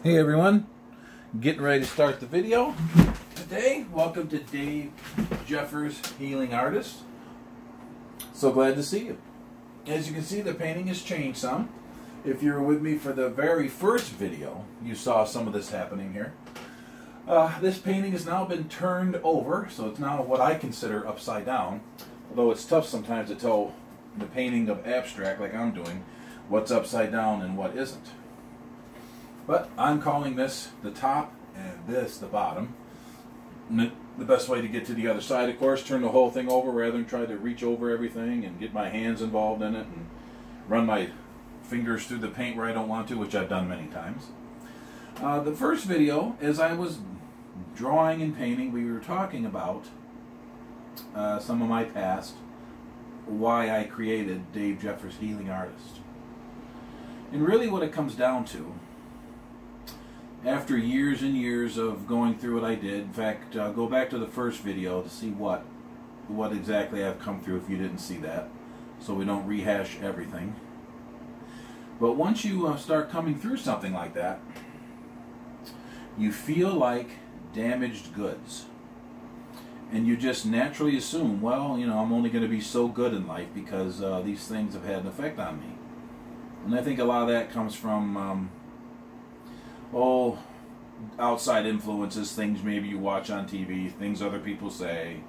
Hey everyone, getting ready to start the video today. Welcome to Dave Jeffers Healing Artist. So glad to see you. As you can see, the painting has changed some. If you were with me for the very first video, you saw some of this happening here. This painting has now been turned over, so it's now what I consider upside down. Although it's tough sometimes to tell the painting of abstract, like I'm doing, what's upside down and what isn't. But I'm calling this the top and this the bottom. And the best way to get to the other side, of course, turn the whole thing over rather than try to reach over everything and get my hands involved in it and run my fingers through the paint where I don't want to, which I've done many times. The first video, as I was drawing and painting, we were talking about some of my past, why I created Dave Jeffers Healing Artist. And really what it comes down to, after years and years of going through what I did, in fact, go back to the first video to see what exactly I've come through if you didn't see that, so we don't rehash everything. But once you start coming through something like that, you feel like damaged goods. And you just naturally assume, well, you know, I'm only going to be so good in life because these things have had an effect on me. And I think a lot of that comes from outside influences, things maybe you watch on TV, things other people say,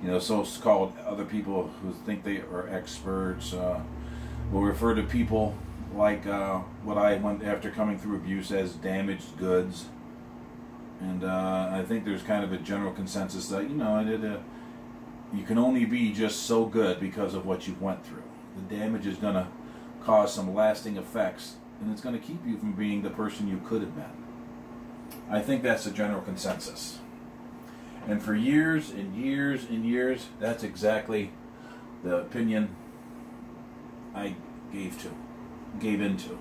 you know, so-called other people who think they are experts will refer to people like what I went after coming through abuse as damaged goods. And I think there's kind of a general consensus that, you know, you can only be just so good because of what you went through. The damage is going to cause some lasting effects, and it's going to keep you from being the person you could have been. I think that's the general consensus. And for years and years and years, that's exactly the opinion I gave into.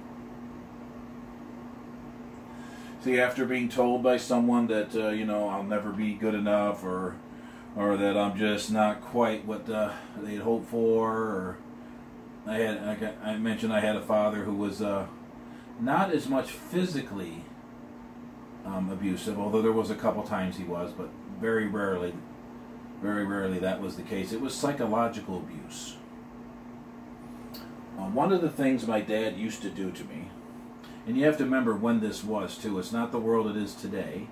See, after being told by someone that, you know, I'll never be good enough, or that I'm just not quite what they'd hoped for, or I mentioned I had a father who was not as much physically abusive, although there was a couple times he was, but very rarely that was the case. It was psychological abuse. One of the things my dad used to do to me, and you have to remember when this was too, it's not the world it is today,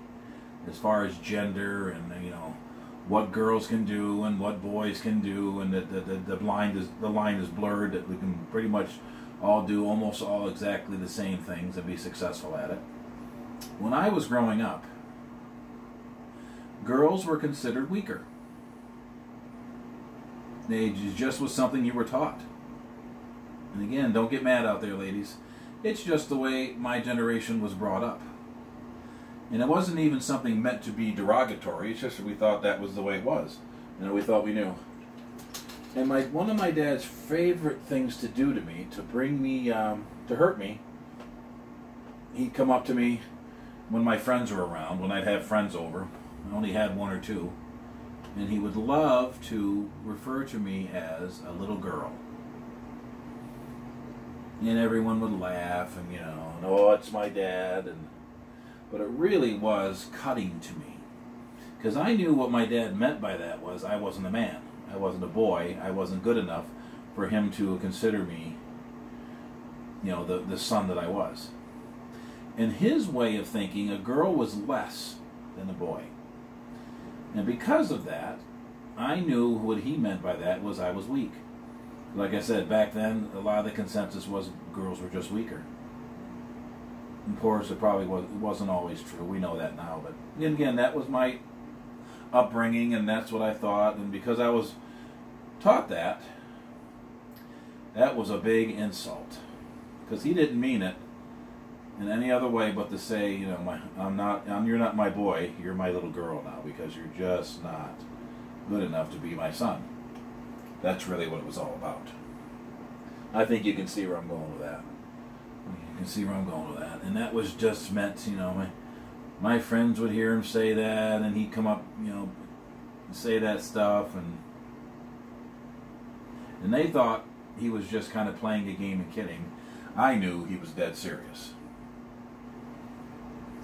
as far as gender and, you know, what girls can do and what boys can do, and the line is blurred, that we can pretty much all do almost all exactly the same things and be successful at it. When I was growing up, girls were considered weaker. It just was something you were taught. And again, don't get mad out there, ladies. It's just the way my generation was brought up. And it wasn't even something meant to be derogatory. It's just that we thought that was the way it was. You know, we thought we knew. And one of my dad's favorite things to do to me, to bring me, to hurt me, he'd come up to me when my friends were around, when I'd have friends over. I only had one or two. And he would love to refer to me as a little girl. And everyone would laugh, and, you know, oh, it's my dad. But it really was cutting to me. Because I knew what my dad meant by that was I wasn't a man. I wasn't a boy. I wasn't good enough for him to consider me, you know, the son that I was. In his way of thinking, a girl was less than a boy. And because of that, I knew what he meant by that was I was weak. Like I said, back then, a lot of the consensus was girls were just weaker. Of course, it probably wasn't always true. We know that now. But again, that was my upbringing, and that's what I thought. And because I was taught that, that was a big insult. Because he didn't mean it in any other way but to say, you know, you're not my boy, you're my little girl now, because you're just not good enough to be my son. That's really what it was all about. I think you can see where I'm going with that. You can see where I'm going with that. And that was just meant, you know, my friends would hear him say that, and he'd come up, you know, and say that stuff, and they thought he was just kind of playing a game and kidding. I knew he was dead serious.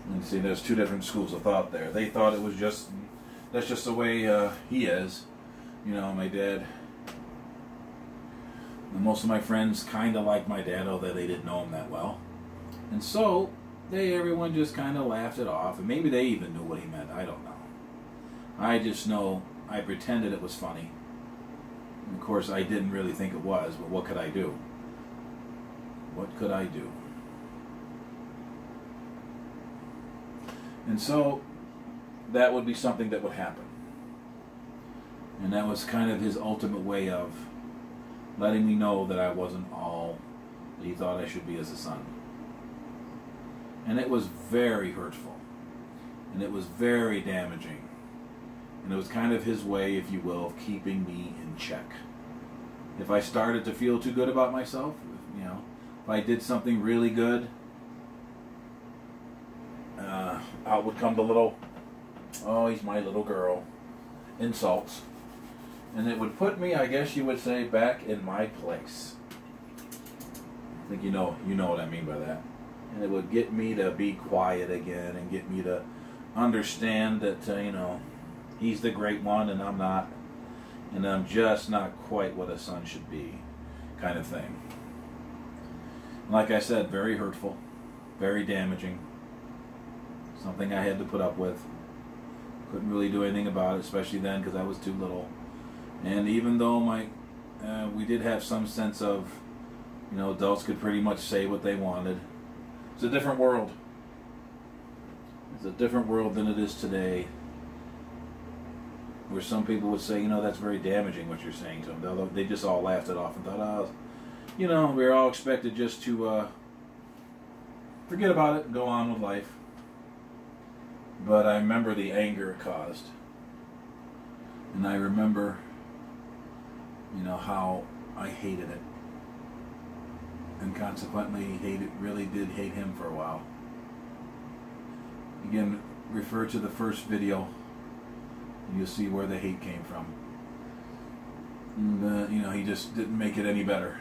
And see, there's two different schools of thought there. They thought it was just, that's just the way he is. You know, my dad, and most of my friends kind of like my dad, although they didn't know him that well. And so, everyone just kind of laughed it off, and maybe they even knew what he meant. I don't know. I just know I pretended it was funny. And of course, I didn't really think it was, but what could I do? What could I do? And so, that would be something that would happen. And that was kind of his ultimate way of letting me know that I wasn't all that he thought I should be as a son. And it was very hurtful. And it was very damaging. And it was kind of his way, if you will, of keeping me in check. If I started to feel too good about myself, you know, if I did something really good, out would come the little, oh, he's my little girl, insults. And it would put me, I guess you would say, back in my place. I think you know what I mean by that. And it would get me to be quiet again and get me to understand that, you know, he's the great one and I'm not. And I'm just not quite what a son should be, kind of thing. Like I said, very hurtful, very damaging. Something I had to put up with. Couldn't really do anything about it, especially then because I was too little. And even though we did have some sense of, you know, adults could pretty much say what they wanted. It's a different world. It's a different world than it is today. Where some people would say, you know, that's very damaging what you're saying to them. They just all laughed it off and thought, oh, you know, we're all expected just to forget about it and go on with life. But I remember the anger it caused. And I remember, you know, how I hated it. And consequently really did hate him for a while. Again, refer to the first video and you'll see where the hate came from. And, you know, he just didn't make it any better.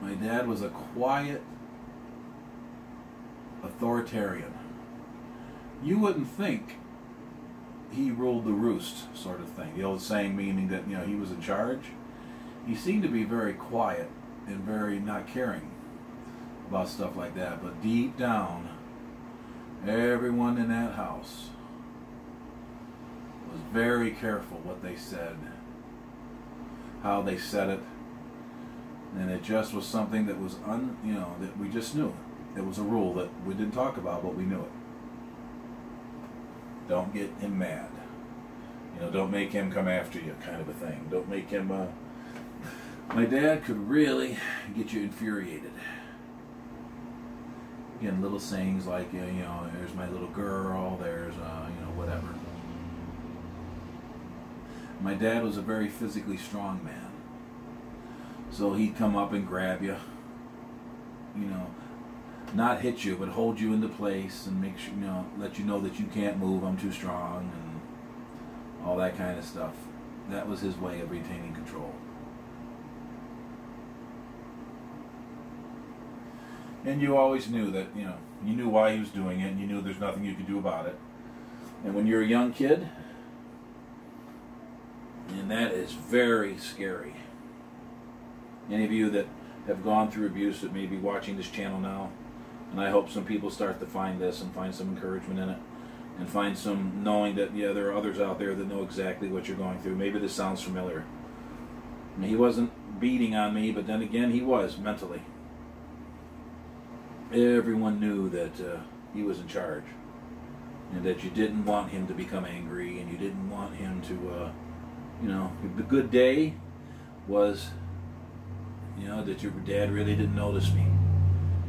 My dad was a quiet authoritarian. You wouldn't think he ruled the roost, sort of thing. The old saying meaning that, you know, he was in charge. He seemed to be very quiet and very not caring about stuff like that. But deep down, everyone in that house was very careful what they said, how they said it, and it just was something that was you know, that we just knew. It was a rule that we didn't talk about, but we knew it. Don't get him mad. You know, don't make him come after you, kind of a thing. Don't make him, my dad could really get you infuriated. Again, little sayings like, you know, there's my little girl, there's, you know, whatever. My dad was a very physically strong man. So he'd come up and grab you, you know, not hit you, but hold you into place and make sure, you know, let you know that you can't move, I'm too strong, and all that kind of stuff. That was his way of retaining control. And you always knew that, you know, you knew why he was doing it, and you knew there's nothing you could do about it. And when you're a young kid, and that is very scary. Any of you that have gone through abuse that may be watching this channel now, and I hope some people start to find this and find some encouragement in it, and find some knowing that, yeah, there are others out there that know exactly what you're going through. Maybe this sounds familiar. I mean, he wasn't beating on me, but then again, he was mentally. Everyone knew that he was in charge, and that you didn't want him to become angry, and you didn't want him to, you know, the good day was, you know, that your dad really didn't notice me.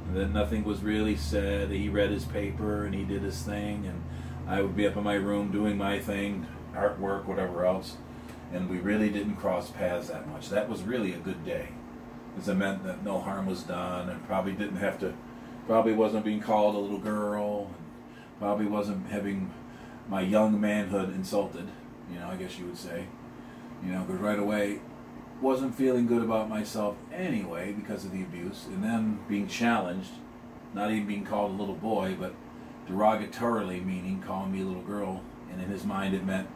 And then nothing was really said. He read his paper and he did his thing, and I would be up in my room doing my thing, artwork, whatever else, and we really didn't cross paths that much. That was really a good day, because it meant that no harm was done, and probably didn't have to, probably wasn't being called a little girl, and probably wasn't having my young manhood insulted, you know, I guess you would say. You know, because right away, wasn't feeling good about myself anyway because of the abuse, and then being challenged, not even being called a little boy, but derogatorily meaning calling me a little girl, and in his mind it meant,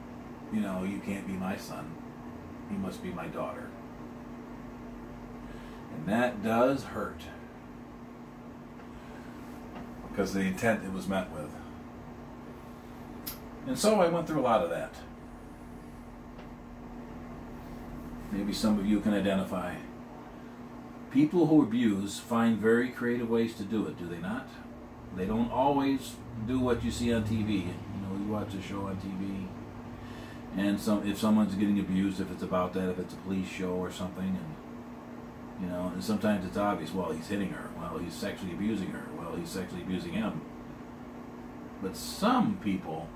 you know, you can't be my son, you must be my daughter. And that does hurt, because the intent it was met with. And so I went through a lot of that. Maybe some of you can identify. People who abuse find very creative ways to do it, do they not? They don't always do what you see on TV. You know, you watch a show on TV, and if someone's getting abused, if it's about that, if it's a police show or something, and you know, and sometimes it's obvious. Well, he's hitting her. Well, he's sexually abusing her. Well, he's sexually abusing him. But some people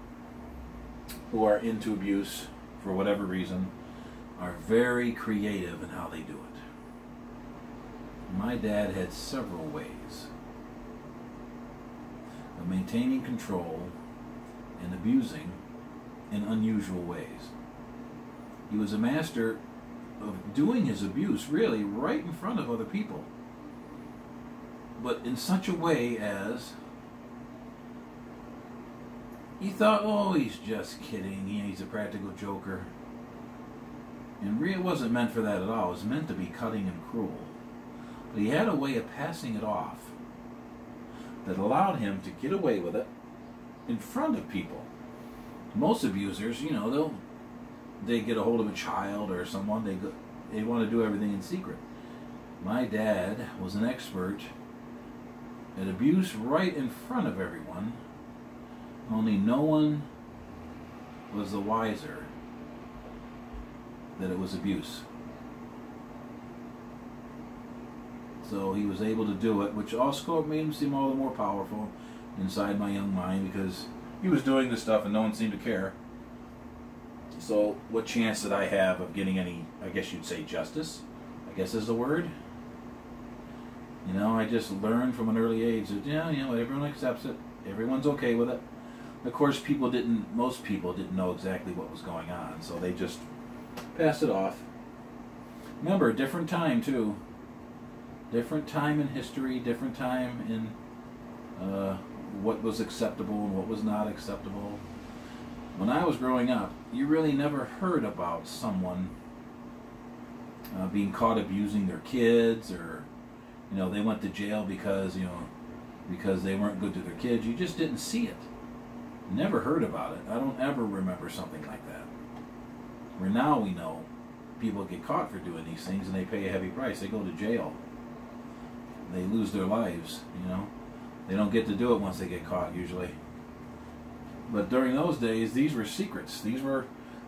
who are into abuse for whatever reason are very creative in how they do it. My dad had several ways of maintaining control and abusing in unusual ways. He was a master of doing his abuse really right in front of other people, but in such a way as you thought, oh, he's just kidding, he's a practical joker. And it wasn't meant for that at all. It was meant to be cutting and cruel. But he had a way of passing it off that allowed him to get away with it in front of people. Most abusers, you know, they get a hold of a child or someone, they want to do everything in secret. My dad was an expert at abuse right in front of everyone, only no one was the wiser that it was abuse. So he was able to do it, which also made him seem all the more powerful inside my young mind, because he was doing this stuff and no one seemed to care. So what chance did I have of getting any, I guess you'd say, justice? I guess is the word. You know, I just learned from an early age that, yeah, you know, everyone accepts it. Everyone's okay with it. Of course, most people didn't know exactly what was going on, so they just passed it off. Remember, different time too. Different time in history, different time in what was acceptable and what was not acceptable. When I was growing up, you really never heard about someone being caught abusing their kids, or you know, they went to jail because they weren't good to their kids. You just didn't see it. Never heard about it. I don't ever remember something like that. Where now we know people get caught for doing these things and they pay a heavy price. They go to jail. They lose their lives, you know. They don't get to do it once they get caught, usually. But during those days, these were secrets. These were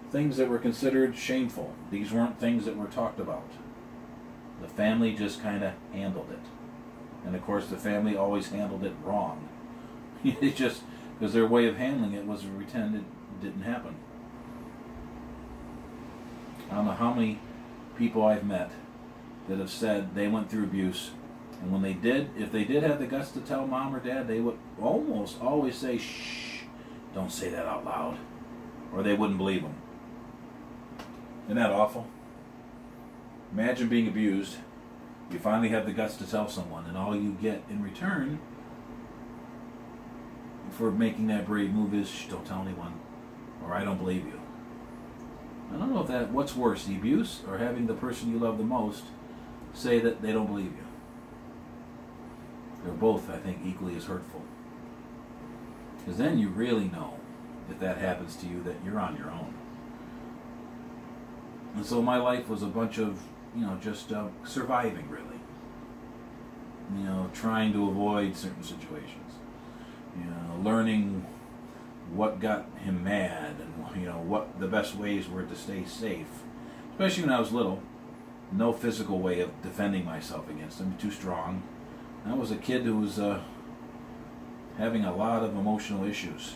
things that were considered shameful. These weren't things that were talked about. The family just kind of handled it. And of course, the family always handled it wrong. It just, because their way of handling it was to pretend it didn't happen. I don't know how many people I've met that have said they went through abuse, and when they did, if they did have the guts to tell mom or dad, they would almost always say, shh, don't say that out loud, or they wouldn't believe them. Isn't that awful? Imagine being abused, you finally have the guts to tell someone, and all you get in return for making that brave move is, shh, don't tell anyone, or I don't believe you. I don't know if what's worse, the abuse or having the person you love the most say that they don't believe you. They're both, I think, equally as hurtful. Because then you really know, if that happens to you, that you're on your own. And so my life was a bunch of, just surviving, really. Trying to avoid certain situations. Learning what got him mad, and what the best ways were to stay safe. Especially when I was little. No physical way of defending myself against him. Too strong. I was a kid who was having a lot of emotional issues.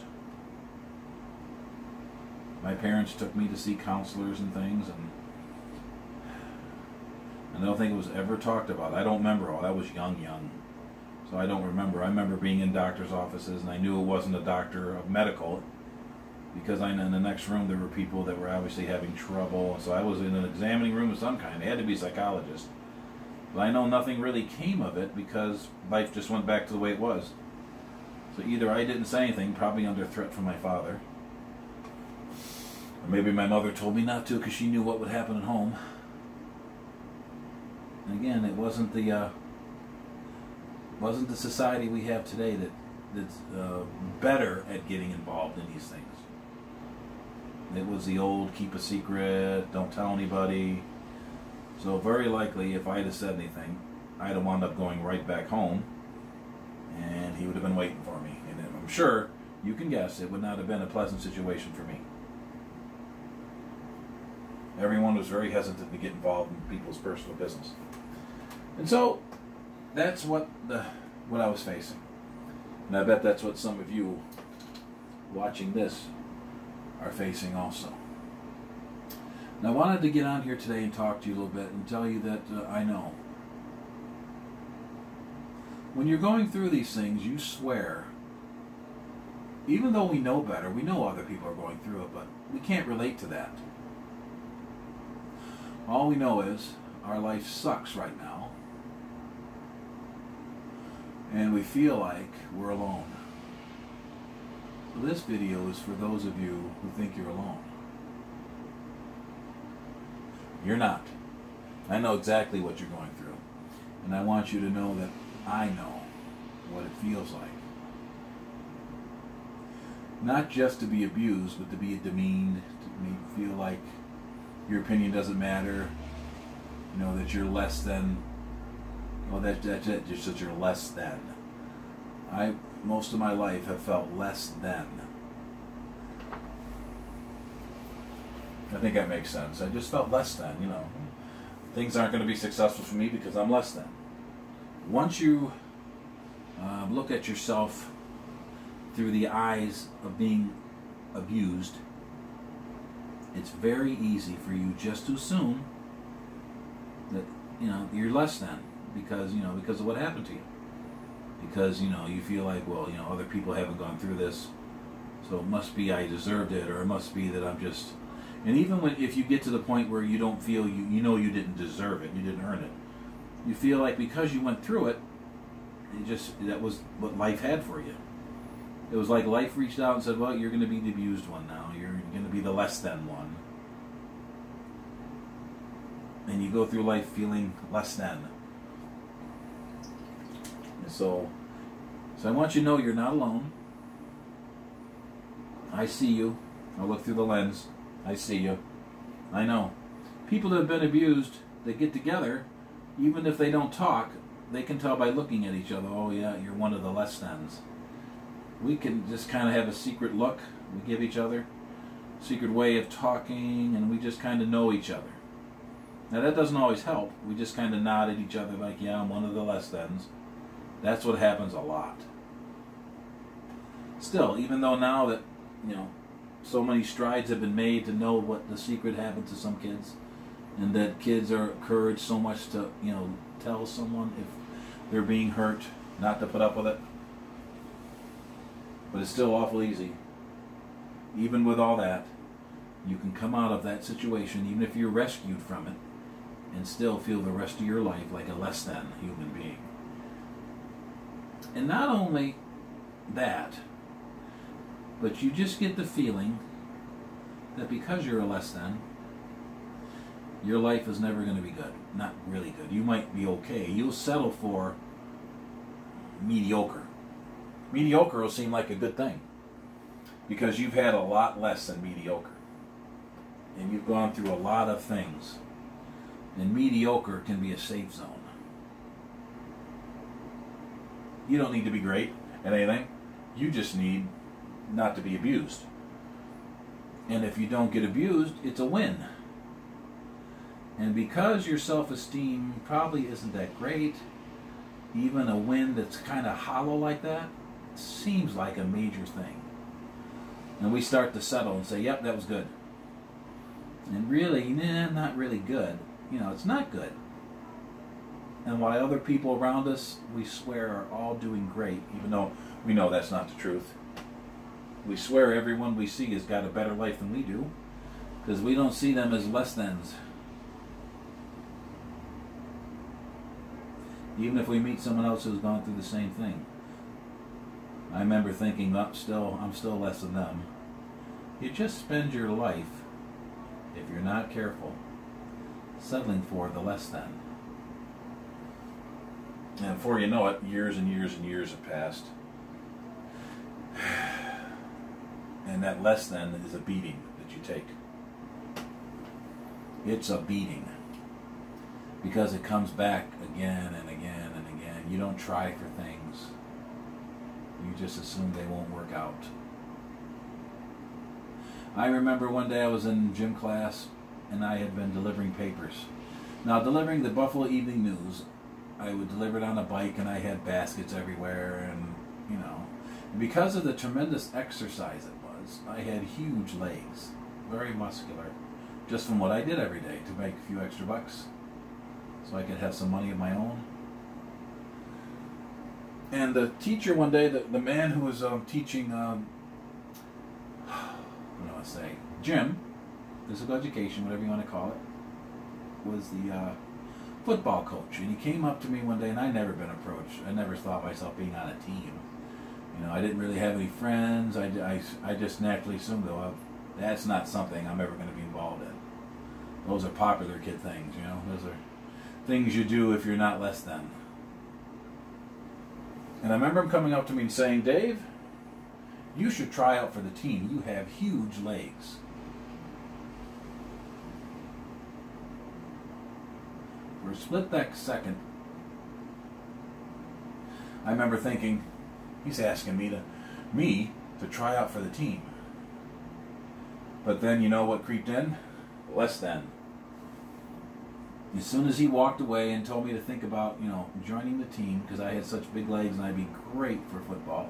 My parents took me to see counselors and things, and I don't think it was ever talked about. I don't remember all. I was young. So I don't remember. I remember being in doctor's offices, and I knew it wasn't a doctor of medical. because I know in the next room there were people that were obviously having trouble. So I was in an examining room of some kind. They had to be psychologists. But I know nothing really came of it because life just went back to the way it was. So either I didn't say anything, probably under threat from my father, or maybe my mother told me not to because she knew what would happen at home. And again, it wasn't the society we have today that's better at getting involved in these things. It was the old keep a secret, don't tell anybody. So very likely, if I had said anything, I'd have wound up going right back home, and he would have been waiting for me. And I'm sure you can guess it would not have been a pleasant situation for me. Everyone was very hesitant to get involved in people's personal business. And so that's what I was facing. And I bet that's what some of you watching this are facing also. Now, I wanted to get on here today and talk to you a little bit and tell you that I know. When you're going through these things, you swear, even though we know better, we know other people are going through it, but we can't relate to that. All we know is our life sucks right now, and we feel like we're alone. So this video is for those of you who think you're alone. You're not. I know exactly what you're going through, and I want you to know that I know what it feels like. Not just to be abused, but to be demeaned, to feel like your opinion doesn't matter, you know, that you're less than, well, that's it, just that you're less than. Most of my life have felt less than. I think that makes sense. I just felt less than, you know. Things aren't going to be successful for me because I'm less than. Once you look at yourself through the eyes of being abused, it's very easy for you just to assume that, you know, you're less than because of what happened to you. Because, you know, you feel like, well, you know, other people haven't gone through this, so it must be I deserved it, or it must be that I'm just... And even if you get to the point where you don't feel, you know you didn't deserve it, you didn't earn it, you feel like because you went through it, that was what life had for you. It was like life reached out and said, well, you're going to be the abused one now, you're going to be the less than one. And you go through life feeling less than. So I want you to know you're not alone. I see you. I look through the lens. I see you. I know. People that have been abused, they get together, even if they don't talk, they can tell by looking at each other, oh yeah, you're one of the less thans. We can just kind of have a secret look we give each other, secret way of talking, and we just kind of know each other. Now that doesn't always help. We just kind of nod at each other like, yeah, I'm one of the less thans. That's what happens a lot. Still, even though now that, you know, so many strides have been made to know what the secret happened to some kids, and that kids are encouraged so much to, you know, tell someone if they're being hurt, not to put up with it. But it's still awful easy. Even with all that, you can come out of that situation, even if you're rescued from it, and still feel the rest of your life like a less than human being. And not only that, but you just get the feeling that because you're a less than, your life is never going to be good. Not really good. You might be okay. You'll settle for mediocre. Mediocre will seem like a good thing because you've had a lot less than mediocre. And you've gone through a lot of things. And mediocre can be a safe zone. You don't need to be great at anything. You just need not to be abused. And if you don't get abused, it's a win. And because your self-esteem probably isn't that great, even a win that's kind of hollow like that seems like a major thing. And we start to settle and say, yep, that was good. And really, nah, not really good. You know, it's not good. And while other people around us, we swear, are all doing great, even though we know that's not the truth. We swear everyone we see has got a better life than we do, because we don't see them as less thans. Even if we meet someone else who's gone through the same thing. I remember thinking, I'm still less than them. You just spend your life, if you're not careful, settling for the less than. And before you know it, years and years and years have passed. And that less than is a beating that you take. It's a beating. Because it comes back again and again and again. You don't try for things. You just assume they won't work out. I remember one day I was in gym class and I had been delivering papers. Now, delivering the Buffalo Evening News, I would deliver it on a bike and I had baskets everywhere, and, you know, because of the tremendous exercise it was, I had huge legs, very muscular, just from what I did every day to make a few extra bucks so I could have some money of my own. And the teacher one day, the man who was teaching, what do I say, gym, physical education, whatever you want to call it, was the football coach. And he came up to me one day, and I'd never been approached. I never thought myself being on a team. You know, I didn't really have any friends. I just naturally assumed, though, that's not something I'm ever going to be involved in. Those are popular kid things, you know. Those are things you do if you're not less than. And I remember him coming up to me and saying, Dave, you should try out for the team. You have huge legs. For a split second, I remember thinking, he's asking me to try out for the team. But then, you know what creeped in? Less than. As soon as he walked away and told me to think about, you know, joining the team, because I had such big legs and I'd be great for football.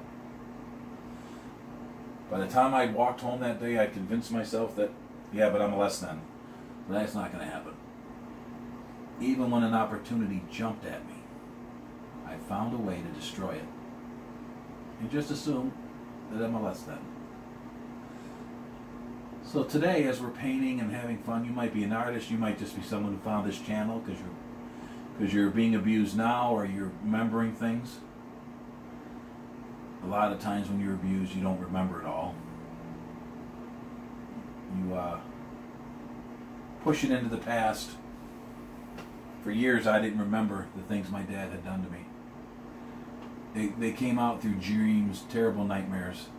By the time I walked home that day, I convinced myself that, yeah, but I'm a less than. But that's not going to happen. Even when an opportunity jumped at me, I found a way to destroy it. And just assume that I'm a less than. So today, as we're painting and having fun, you might be an artist, you might just be someone who found this channel because you're being abused now, or you're remembering things. A lot of times when you're abused, you don't remember it all. You push it into the past. For years, I didn't remember the things my dad had done to me. They came out through dreams, terrible nightmares.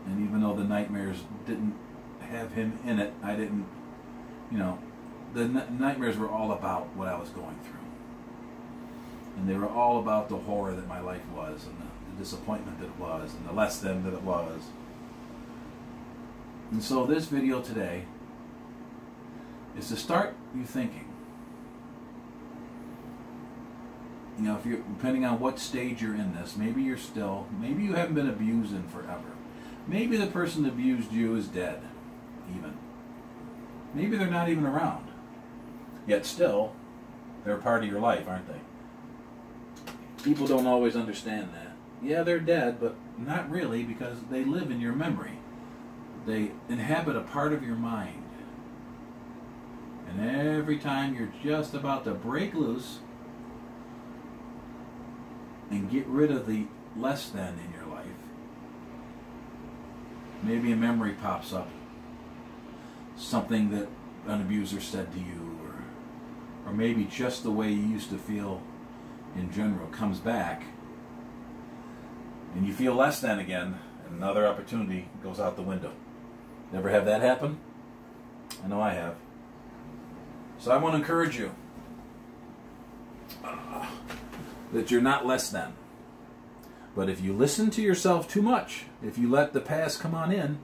And even though the nightmares didn't have him in it, I didn't, you know, the nightmares were all about what I was going through. And they were all about the horror that my life was, and the disappointment that it was, and the less than that it was. And so this video today is to start you thinking. You know, if you're, depending on what stage you're in this, maybe you haven't been abused in forever. Maybe the person that abused you is dead, even. Maybe they're not even around. Yet still, they're a part of your life, aren't they? People don't always understand that. Yeah, they're dead, but not really, because they live in your memory. They inhabit a part of your mind. And every time you're just about to break loose and get rid of the less than in your life, maybe a memory pops up, something that an abuser said to you, or maybe just the way you used to feel in general comes back, and you feel less than again, and another opportunity goes out the window. Ever have that happen? I know I have. So I want to encourage you that you're not less than. But if you listen to yourself too much, if you let the past come on in,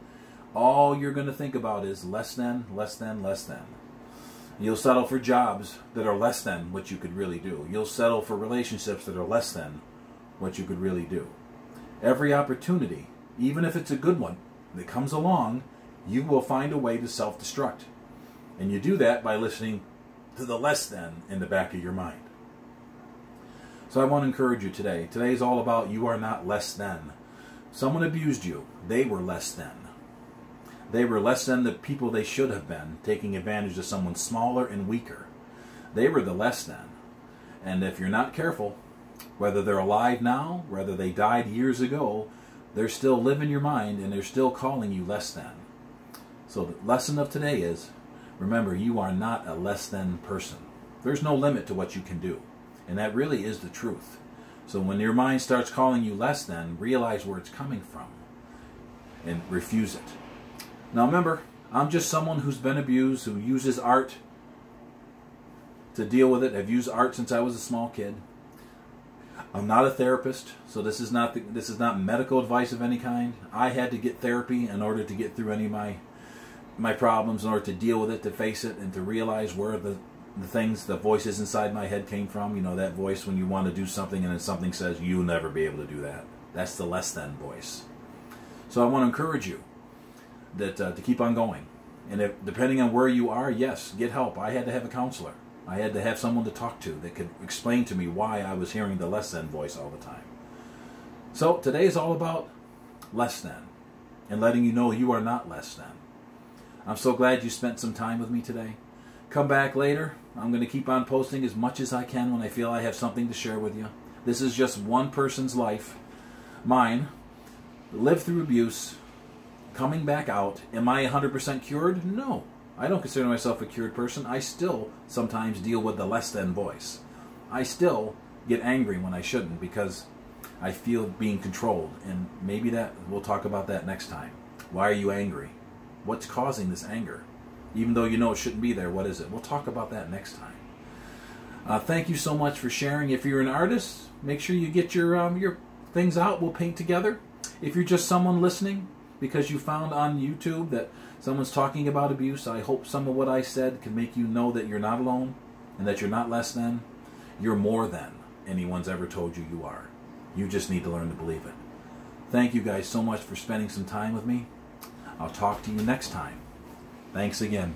all you're going to think about is less than, less than, less than. You'll settle for jobs that are less than what you could really do. You'll settle for relationships that are less than what you could really do. Every opportunity, even if it's a good one, that comes along, you will find a way to self-destruct. And you do that by listening to the less than in the back of your mind. So I want to encourage you today. Today is all about you are not less than. Someone abused you. They were less than. They were less than the people they should have been, taking advantage of someone smaller and weaker. They were the less than. And if you're not careful, whether they're alive now, whether they died years ago, they're still living in your mind and they're still calling you less than. So the lesson of today is, remember, you are not a less than person. There's no limit to what you can do. And that really is the truth. So when your mind starts calling you less than, realize where it's coming from and refuse it. Now remember, I'm just someone who's been abused, who uses art to deal with it. I've used art since I was a small kid. I'm not a therapist, so this is not medical advice of any kind. I had to get therapy in order to get through any of my problems, in order to deal with it, to face it, and to realize where the voices inside my head came from. You know, that voice when you want to do something and then something says, you'll never be able to do that. That's the less than voice. So I want to encourage you that to keep on going. And if, depending on where you are, yes, get help. I had to have a counselor. I had to have someone to talk to that could explain to me why I was hearing the less than voice all the time. So today is all about less than and letting you know you are not less than. I'm so glad you spent some time with me today. Come back later. I'm going to keep on posting as much as I can when I feel I have something to share with you. This is just one person's life, mine, lived through abuse, coming back out. Am I 100% cured? No. I don't consider myself a cured person. I still sometimes deal with the less than voice. I still get angry when I shouldn't because I feel being controlled. And maybe we'll talk about that next time. Why are you angry? What's causing this anger? Even though you know it shouldn't be there, what is it? We'll talk about that next time. Thank you so much for sharing. If you're an artist, make sure you get your things out. We'll paint together. If you're just someone listening because you found on YouTube that someone's talking about abuse, I hope some of what I said can make you know that you're not alone and that you're not less than. You're more than anyone's ever told you you are. You just need to learn to believe it. Thank you guys so much for spending some time with me. I'll talk to you next time. Thanks again.